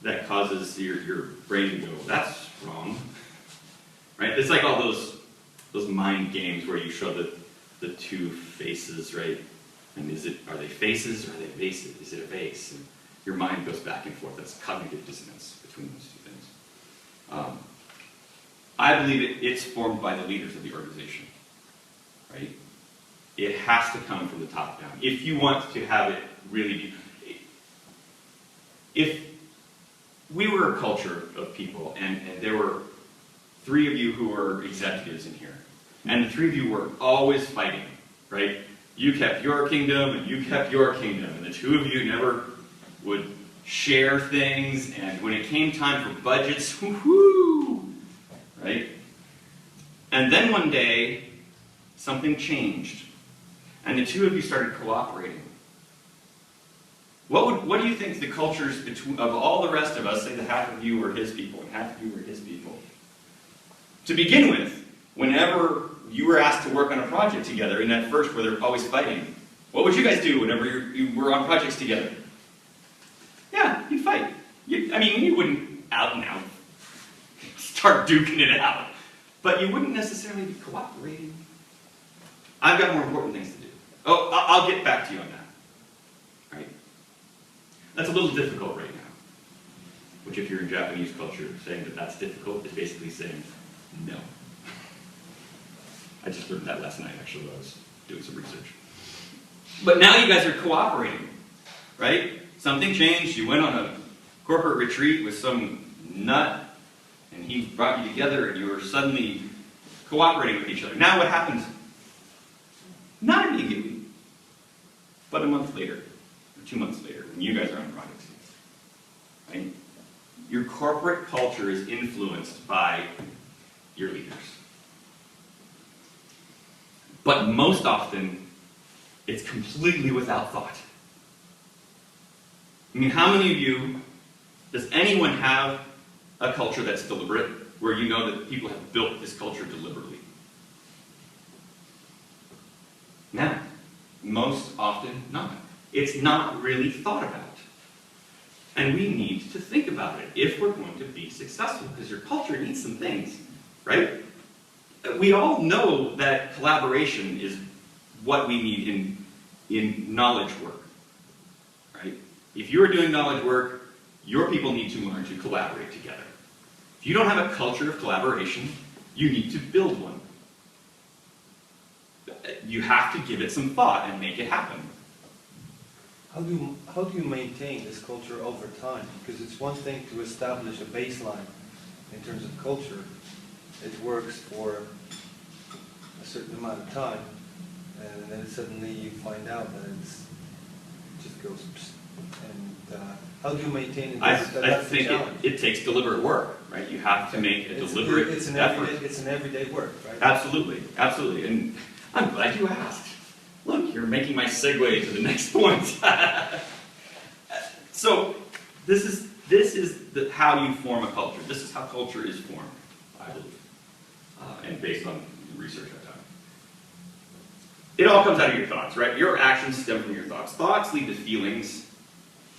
that causes your brain to go, that's wrong, right? It's like all those mind games where you show the two faces, right? And are they faces or are they vases? Is it a vase? And your mind goes back and forth. That's cognitive dissonance between those two things. I believe it's formed by the leaders of the organization, right? It has to come from the top down. If you want to have it really be, if we were a culture of people and there were 3 of you who were executives in here, and the 3 of you were always fighting, right? You kept your kingdom, and you kept your kingdom, and the 2 of you never would share things, and when it came time for budgets, whoo-hoo, right? And then one day, something changed, and the 2 of you started cooperating. What do you think the cultures of all the rest of us, say that half of you were his people and half of you were his people? To begin with, whenever you were asked to work on a project together, in that first where they're always fighting, what would you guys do whenever you were on projects together? Yeah, you'd fight. You wouldn't out and out start duking it out, but you wouldn't necessarily be cooperating. I've got more important things to do. Oh, I'll get back to you on that. Right? That's a little difficult right now. Which, if you're in Japanese culture, saying that that's difficult is basically saying no. I just learned that last night, actually, while I was doing some research. But now you guys are cooperating, right? Something changed. You went on a corporate retreat with some nut, and he brought you together, and you were suddenly cooperating with each other. Now what happens? Not immediately, but a month later, or 2 months later, when you guys are on projects. Right? Your corporate culture is influenced by your leaders. But most often, it's completely without thought. How many of you, does anyone have a culture that's deliberate, where you know that people have built this culture deliberately? No. Most often not. It's not really thought about. And we need to think about it if we're going to be successful, because your culture needs some things, right? We all know that collaboration is what we need in knowledge work, right? If you're doing knowledge work, your people need to learn to collaborate together. If you don't have a culture of collaboration, you need to build one. You have to give it some thought and make it happen. How do you maintain this culture over time? Because it's one thing to establish a baseline in terms of culture. It works for a certain amount of time, and then suddenly you find out that it just goes. And how do you maintain it? I That's the think challenge. it takes deliberate work, right? You have to make a deliberate effort. It's an everyday work, right? Absolutely, absolutely. And I'm glad you asked. Look, you're making my segue to the next point. So, this is how you form a culture. This is how culture is formed, I believe, and based on research I've done. It all comes out of your thoughts, right? Your actions stem from your thoughts. Thoughts lead to feelings.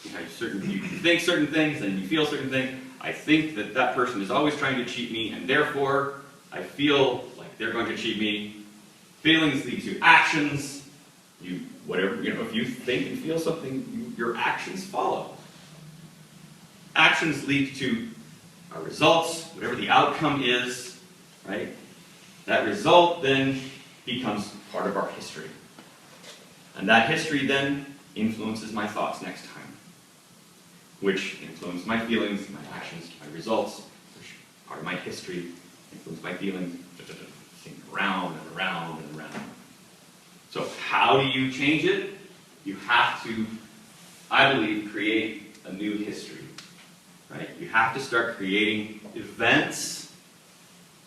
You think certain things, and you feel certain things. I think that person is always trying to cheat me, and therefore I feel like they're going to cheat me. Feelings lead to actions. If you think and feel something, your actions follow. Actions lead to results, whatever the outcome is, right? That result then becomes part of our history. And that history then influences my thoughts next time, which influence my feelings, my actions, my results, which part of my history, influence my feelings, around and around and around. So how do you change it? You have to, I believe, create a new history, right? You have to start creating events,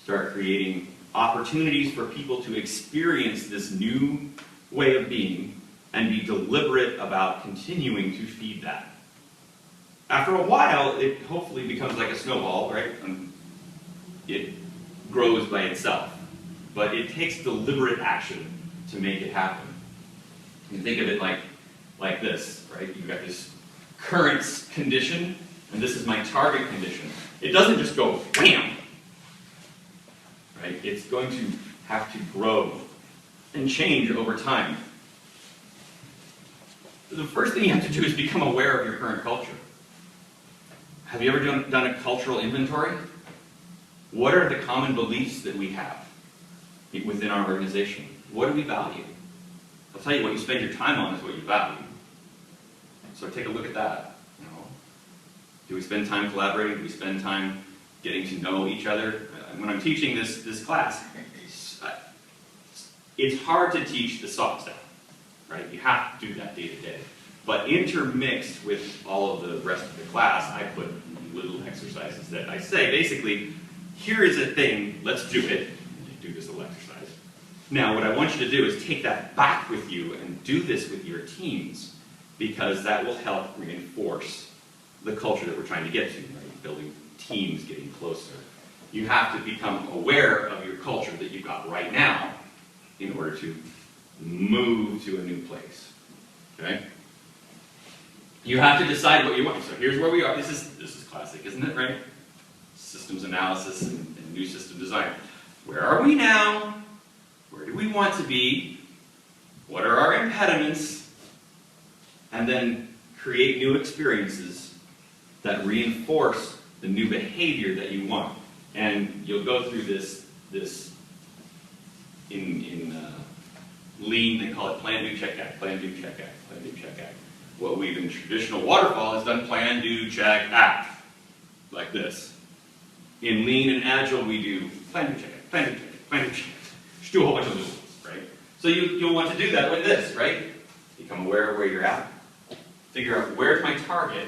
Start creating opportunities for people to experience this new way of being and be deliberate about continuing to feed that. After a while, it hopefully becomes like a snowball, right? And it grows by itself. But it takes deliberate action to make it happen. You think of it like this, right? You've got this current condition, and this is my target condition. It doesn't just go wham, right? It's going to have to grow and change over time. The first thing you have to do is become aware of your current culture. Have you ever done a cultural inventory? What are the common beliefs that we have within our organization? What do we value? I'll tell you, what you spend your time on is what you value. So take a look at that. You know, do we spend time collaborating? Do we spend time getting to know each other? When I'm teaching this class, it's hard to teach the soft stuff, right? You have to do that day to day. But intermixed with all of the rest of the class, I put little exercises that I say, basically, here is a thing, let's do it. You do this little exercise. Now, what I want you to do is take that back with you and do this with your teams, because that will help reinforce the culture that we're trying to get to, right? Building teams, getting closer. You have to become aware of your culture that you've got right now in order to move to a new place. Okay? You have to decide what you want. So here's where we are. This is classic, isn't it, right? Systems analysis and new system design. Where are we now? Where do we want to be? What are our impediments? And then create new experiences that reinforce the new behavior that you want. And you'll go through this in Lean, they call it plan, do, check, act, plan, do, check, act, plan, do, check, act. What we've in traditional waterfall has done plan, do, check, act, like this. In Lean and Agile, we do plan, do, check, act, plan, do, check, act, plan, do, check, act. Just do a whole bunch of little ones, right? So you'll want to do that with this, right? Become aware of where you're at. Figure out where's my target,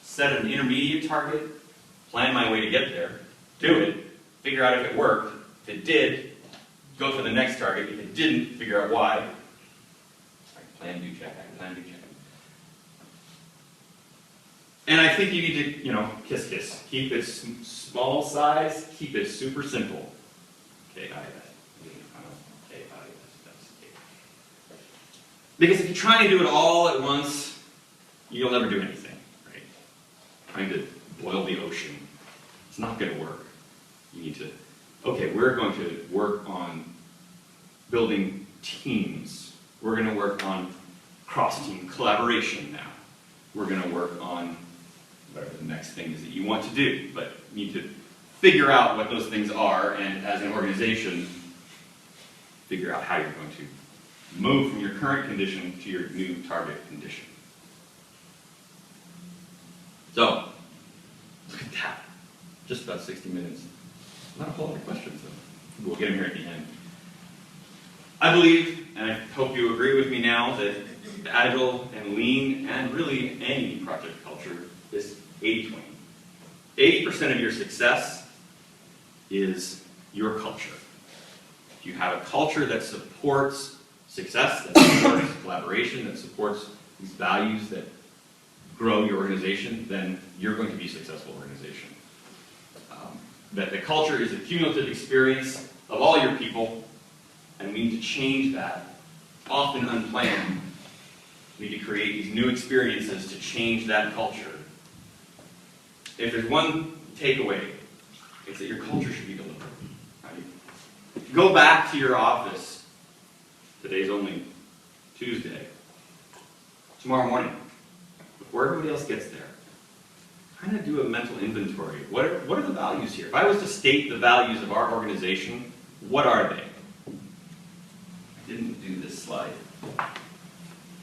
set an intermediate target, plan my way to get there, do it, figure out if it worked. If it did, go for the next target. If it didn't, figure out why. Right, plan, do, check, act, plan, do, check. And I think you need to, kiss, kiss. Keep it small size, keep it super simple. Because if you're trying to do it all at once, you'll never do anything, right? Trying to boil the ocean, it's not going to work. You need to, okay, we're going to work on building teams. We're going to work on cross-team collaboration now. We're going to work on whatever the next thing is that you want to do, but you need to figure out what those things are, and as an organization, figure out how you're going to move from your current condition to your new target condition. So, look at that. Just about 60 minutes. Not a whole lot of questions, though. We'll get them here at the end. I believe, and I hope you agree with me now, that Agile and Lean, and really any project culture, is 80-20. 80% of your success is your culture. If you have a culture that supports success, that supports collaboration, that supports these values that grow your organization, then you're going to be a successful organization. That the culture is a cumulative experience of all your people, and we need to change that, often unplanned. We need to create these new experiences to change that culture. If there's one takeaway, it's that your culture should be deliberate. Right? Go back to your office. Today's only Tuesday. Tomorrow morning, before everybody else gets there, kind of do a mental inventory. What are the values here? If I was to state the values of our organization, what are they? I didn't do this slide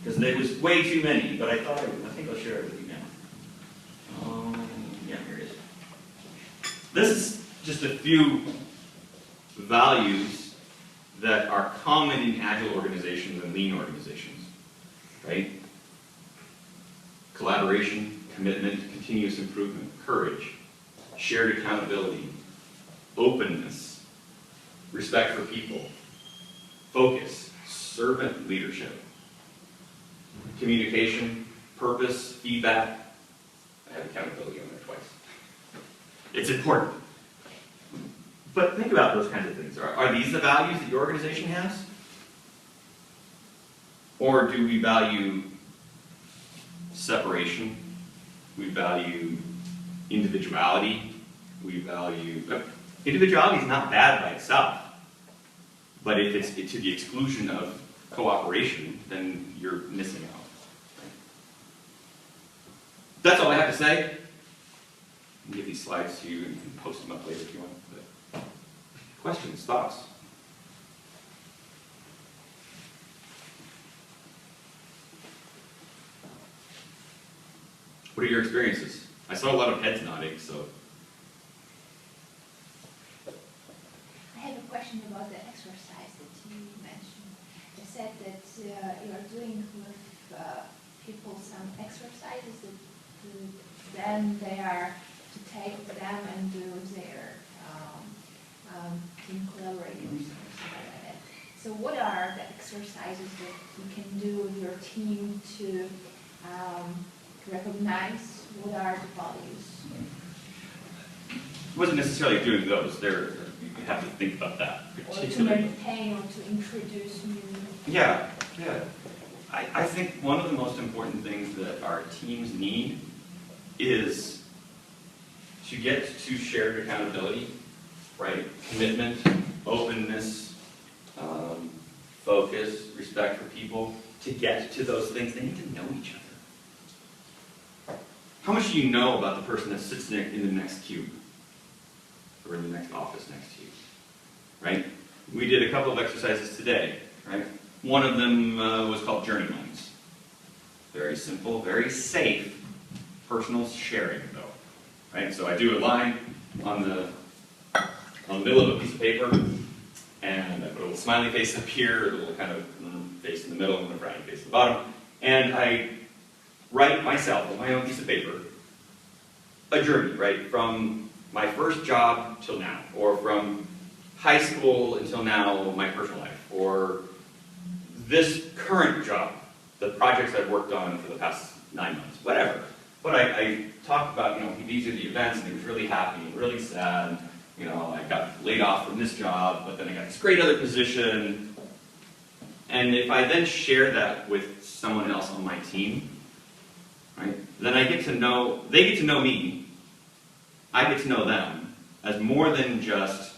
because there was way too many, but I think I'll share it with you now. Yeah, here it is. This is just a few values that are common in Agile organizations and Lean organizations, right? Collaboration, commitment, continuous improvement, courage, shared accountability, openness, respect for people, focus, servant leadership, communication, purpose, feedback. I have accountability on there twice. It's important. But think about those kinds of things. Are these the values that your organization has? Or do we value separation? We value individuality. We value... Individuality is not bad by itself. But if it's to the exclusion of cooperation, then you're missing out. That's all I have to say. I can give these slides to you and you can post them up later if you want. But questions, thoughts? What are your experiences? I saw a lot of heads nodding, so. I have a question about the exercise that you mentioned. You said that you are doing with people some exercises that then they are to take them and do their team collaborating or something like that. So what are the exercises that you can do with your team to recognize what are the values? It wasn't necessarily doing those. You have to think about that. Or to maintain or to introduce new? Yeah. I think one of the most important things that our teams need is to get to shared accountability, right? Commitment, openness, focus, respect for people. To get to those things, they need to know each other. How much do you know about the person that sits in the next cube? Or in the next office next to you, right? We did a couple of exercises today, right? One of them was called Journey Lines. Very simple, very safe, personal sharing though, right? So I do a line on the middle of a piece of paper, and I put a little smiley face up here, a little kind of face in the middle, and a frowny face at the bottom, and I write myself on my own piece of paper a journey, right? From my first job till now, or from high school until now, my personal life, or this current job, the projects I've worked on for the past 9 months, whatever. But I talk about, these are the events, and he was really happy and really sad. I got laid off from this job, but then I got this great other position. And if I then share that with someone else on my team, right, then they get to know me, I get to know them as more than just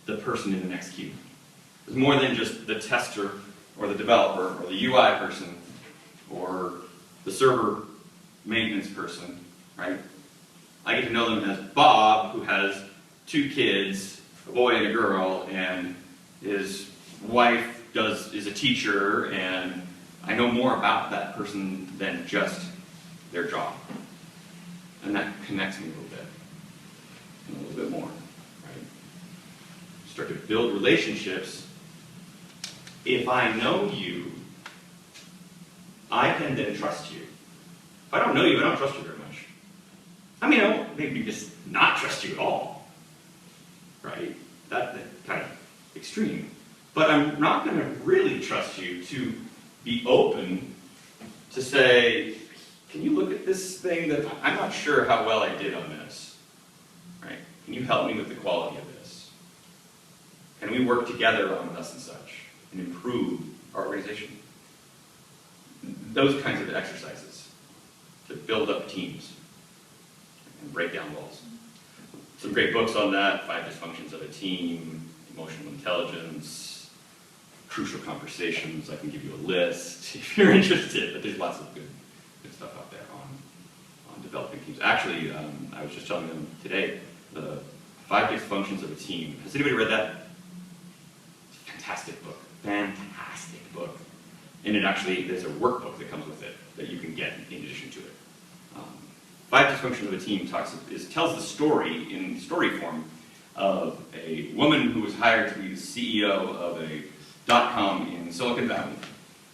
the person in the next queue. It's more than just the tester or the developer or the UI person or the server maintenance person, right? I get to know them as Bob, who has 2 kids, a boy and a girl, and his wife is a teacher, and I know more about that person than just their job. And that connects me a little bit more, right? Start to build relationships. If I know you, I can then trust you. If I don't know you, I don't trust you very much. I mean, I won't maybe just not trust you at all, right? That's kind of extreme. But I'm not going to really trust you to be open to say, can you look at this thing that I'm not sure how well I did on this, right? Can you help me with the quality of this? Can we work together on thus and such and improve our organization? Those kinds of exercises to build up teams and break down walls. Some great books on that: 5 Dysfunctions of a Team, Emotional Intelligence, Crucial Conversations. I can give you a list if you're interested, but there's lots of good stuff out there on developing teams. Actually, I was just telling them today, the 5 Dysfunctions of a Team. Has anybody read that? It's a fantastic book. Fantastic book. And there's a workbook that comes with it that you can get in addition to it. 5 Dysfunctions of a Team tells the story in story form of a woman who was hired to be the CEO of a .com in Silicon Valley.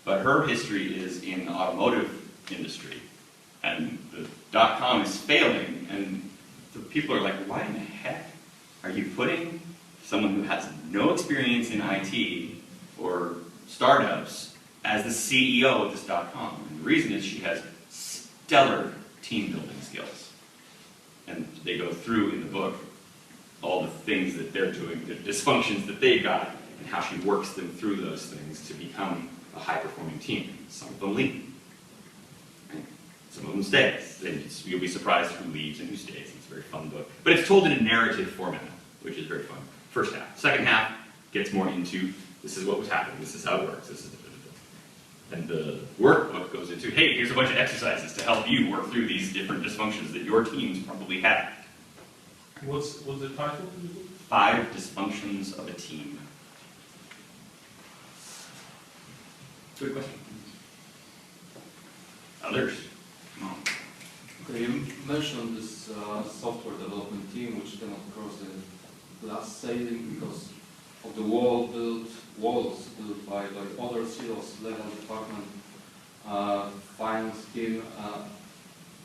But her history is in the automotive industry. And the .com is failing, and the people are like, why in the heck are you putting someone who has no experience in IT or startups as the CEO of this .com. And the reason is she has stellar team building skills. And they go through in the book all the things that they're doing, the dysfunctions that they've got, and how she works them through those things to become a high-performing team. Some of them leave. Right? Some of them stay. And you'll be surprised who leaves and who stays. It's a very fun book. But it's told in a narrative format, which is very fun. First half. Second half gets more into, this is what was happening, this is how it works, this is and the workbook goes into, hey, here's a bunch of exercises to help you work through these different dysfunctions that your teams probably have. What's the title of the book? 5 dysfunctions of a team. Good question. Others? Come on. Okay, you mentioned this software development team which came across the glass ceiling because of the walls built by other silos, legal department, finance team.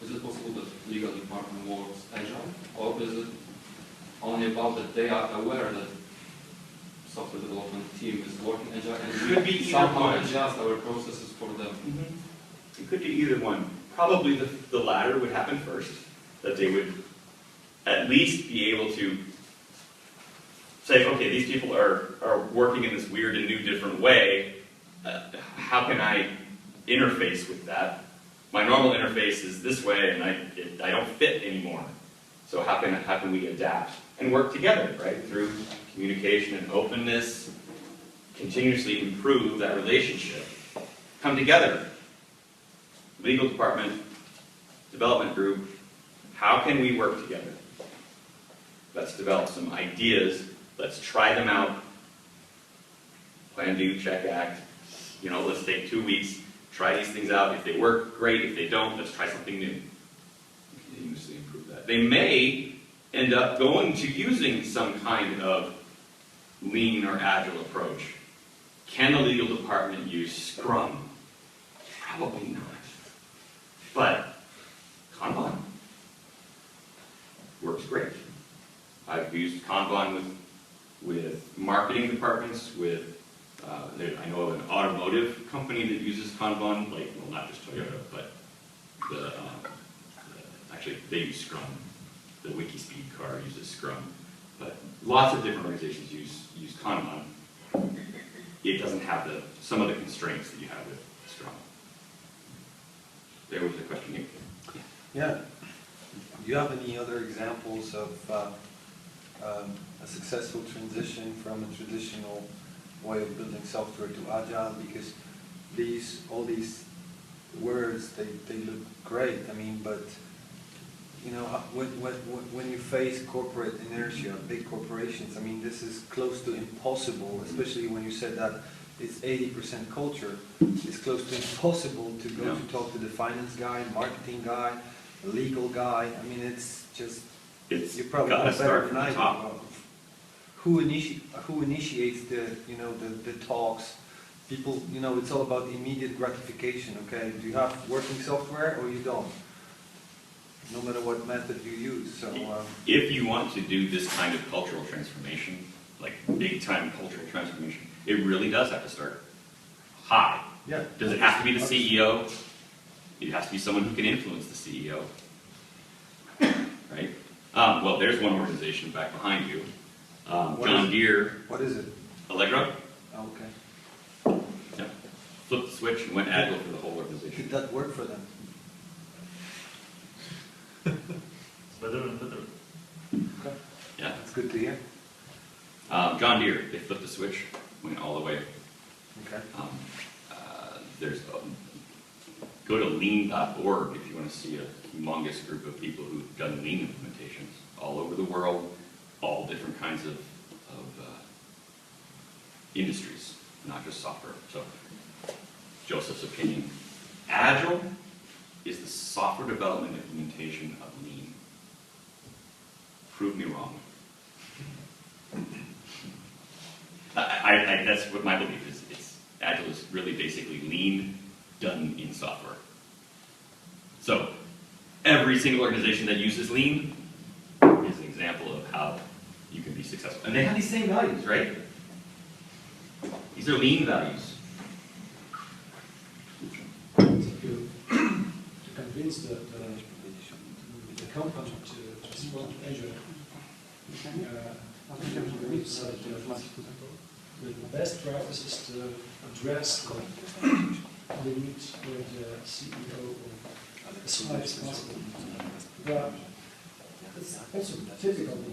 Is it possible that legal department works agile, or is it only about that they are aware that software development team is working agile and Could be we either somehow one. adjust our processes for them? It could be either one. Probably the latter would happen first, that they would at least be able to say, okay, these people are working in this weird and new different way. How can I interface with that? My normal interface is this way, and I don't fit anymore. So how can we adapt and work together, right? Through communication and openness, continuously improve that relationship. Come together. Legal department, development group, how can we work together? Let's develop some ideas. Let's try them out. Plan, do, check, act. Let's take 2 weeks, try these things out. If they work, great. If they don't, let's try something new. Continuously improve that. They may end up going to using some kind of lean or agile approach. Can the legal department use Scrum? Probably not. But Kanban works great. I've used Kanban with marketing departments, I know of an automotive company that uses Kanban, not just Toyota, but actually they use Scrum. The WikiSpeed car uses Scrum. But lots of different organizations use Kanban. It doesn't have some of the constraints that you have with Scrum. There was a question here. Yeah. Do you have any other examples of a successful transition from a traditional way of building software to agile? Because all these words, they look great. But when you face corporate inertia, big corporations, this is close to impossible. Especially when you said that it's 80% culture. It's close to impossible to go to talk to the finance guy, marketing guy, legal guy. It's just you probably know better than I do. Who initiates the talks? People, it's all about immediate gratification. Okay, do you have working software or you don't? No matter what method you use. So if you want to do this kind of cultural transformation, like big time cultural transformation, it really does have to start high. Yeah. Does it have to be the CEO? It has to be someone who can influence the CEO. Right? Well, there's one organization back behind you. John Deere. What is it? Allegro. Oh, okay. Yeah. Flipped the switch and went agile for the whole organization. Did that work for them? It's better and better. Okay. Yeah. That's good to hear. John Deere, they flipped the switch, went all the way. Okay. Go to lean.org if you want to see a humongous group of people who've done lean implementations all over the world, all different kinds of industries, not just software. So, Joseph's opinion, Agile is the software development implementation of lean. Prove me wrong. That's what my belief is. Agile is really basically lean done in software. So every single organization that uses lean is an example of how you can be successful. successful. And they have these same values, right? These are lean values. To convince the company to respond to Agile, we need to say that the best practice is to address the needs with the CEO as high as possible. But it's also typical that